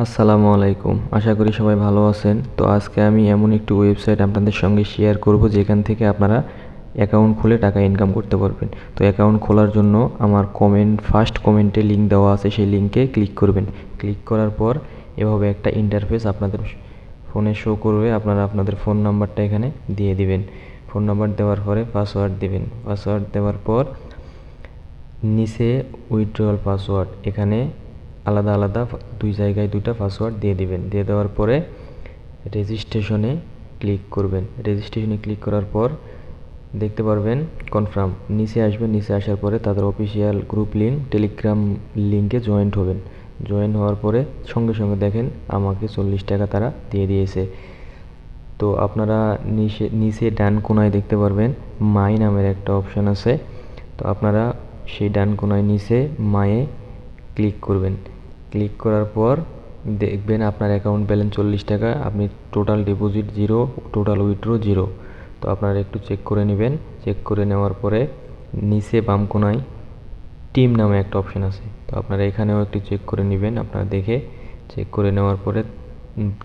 আসসালামু আলাইকুম, আশা করি সবাই ভালো আছেন। তো আজকে আমি এমন একটি ওয়েবসাইট আপনাদের সঙ্গে শেয়ার করব যেখান থেকে আপনারা অ্যাকাউন্ট খুলে টাকা ইনকাম করতে পারবেন। তো অ্যাকাউন্ট খোলার জন্য আমার ফার্স্ট কমেন্টে লিঙ্ক দেওয়া আছে, সেই লিঙ্কে ক্লিক করবেন। ক্লিক করার পর এভাবে একটা ইন্টারফেস আপনাদের ফোনে শো করবে। আপনারা আপনাদের ফোন নাম্বারটা এখানে দিয়ে দিবেন। ফোন নাম্বার দেওয়ার পরে পাসওয়ার্ড দিবেন। পাসওয়ার্ড দেওয়ার পর নিচে উইথড্রয়াল পাসওয়ার্ড, এখানে আলাদা আলাদা দুই জায়গায় দুইটা পাসওয়ার্ড দিয়ে দিবেন। দিয়ে দেওয়ার পরে রেজিস্ট্রেশনে ক্লিক করবেন। রেজিস্ট্রেশনে ক্লিক করার পর দেখতে পারবেন কনফার্ম, নিচে আসবেন। নিচে আসার পরে তাদের অফিসিয়াল গ্রুপ লিঙ্ক, টেলিগ্রাম লিঙ্কে জয়েন্ট হবেন। জয়েন হওয়ার পরে সঙ্গে সঙ্গে দেখেন আমাকে 40 টাকা তারা দিয়ে দিয়েছে। তো আপনারা নিচে ডান কোনায় দেখতে পারবেন মাই নামের একটা অপশান আছে। তো আপনারা সেই ডান কোনায় নিচে মায়ে ক্লিক করবেন। ক্লিক করার পর দেখবেন আপনার অ্যাকাউন্ট ব্যালেন্স 40 টাকা, আপনি টোটাল ডিপোজিট 0, টোটাল উইথড্র 0। তো আপনারা একটু চেক করে নেবেন। চেক করে নেওয়ার পরে নিচে বাম কোনায় টিম নামে একটা অপশান আছে। তো আপনারা এখানেও একটু চেক করে নেবেন। আপনারা দেখে চেক করে নেওয়ার পরে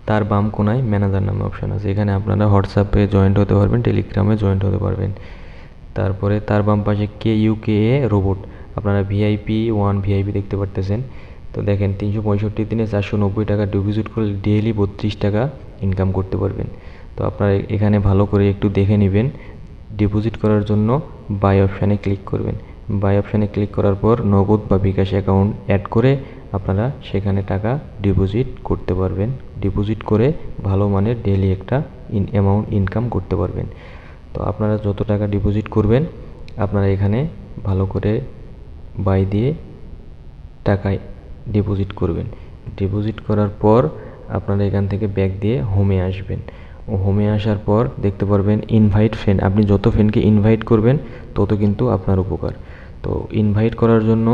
তার বাম কোনায় ম্যানেজার নামে অপশান আছে। এখানে আপনারা হোয়াটসঅ্যাপে জয়েন্ট হতে পারবেন, টেলিগ্রামে জয়েন্ট হতে পারবেন। তারপরে তার বাম পাশে KUKA রোবট, আপনারা VIP1 VIP দেখতে পারতেছেন। তো দেখেন 365 দিনে 490 টাকা ডিপোজিট করলে ডেইলি 32 টাকা ইনকাম করতে পারবেন। তো আপনারা এখানে ভালো করে একটু দেখে নেবেন। ডিপোজিট করার জন্য বাই অপশানে ক্লিক করবেন। বাই অপশানে ক্লিক করার পর নগদ বা বিকাশ অ্যাকাউন্ট অ্যাড করে আপনারা সেখানে টাকা ডিপোজিট করতে পারবেন। ডিপোজিট করে ভালো মানের ডেইলি একটা অ্যামাউন্ট ইনকাম করতে পারবেন। তো আপনারা যত টাকা ডিপোজিট করবেন আপনারা এখানে ভালো করে বাই দিয়ে টাকায় ডিপোজিট করবেন। ডিপোজিট করার পর আপনারা এখান থেকে ব্যাক দিয়ে হোমে আসবেন। হোমে আসার পর দেখতে পারবেন ইনভাইট ফ্রেন্ড, আপনি যত ফ্রেন্ডকে ইনভাইট করবেন তত কিন্তু আপনার উপকার। তো ইনভাইট করার জন্য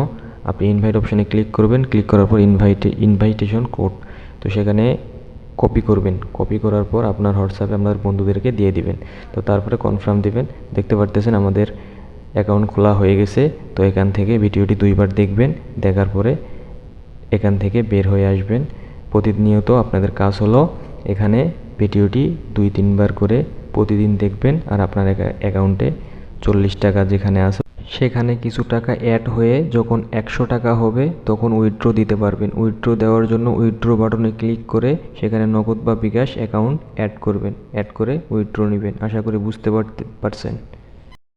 আপনি ইনভাইট অপশানে ক্লিক করবেন। ক্লিক করার পর ইনভাইটেশন কোড, তো সেখানে কপি করবেন। কপি করার পর আপনার হোয়াটসঅ্যাপে আপনার বন্ধুদেরকে দিয়ে দিবেন। তো তারপরে কনফার্ম দিবেন। দেখতে পারতেছেন আমাদের অ্যাকাউন্ট খোলা হয়ে গেছে। তো এখান থেকে ভিডিওটি 2বার দেখবেন, দেখার পরে এখান থেকে বের হয়ে আসবেন। প্রতিনিয়ত আপনাদের কাজ হলো এখানে ভিডিওটি 2-3বার করে প্রতিদিন দেখবেন। আর আপনার অ্যাকাউন্টে 40 টাকা যেখানে আছে সেখানে কিছু টাকা অ্যাড হয়ে যখন 100 টাকা হবে তখন উইথড্র দিতে পারবেন। উইথড্র দেওয়ার জন্য উইথড্র বাটনে ক্লিক করে সেখানে নগদ বা বিকাশ অ্যাকাউন্ট অ্যাড করবেন। অ্যাড করে উইথড্র নেবেন। আশা করি বুঝতে পারছেন।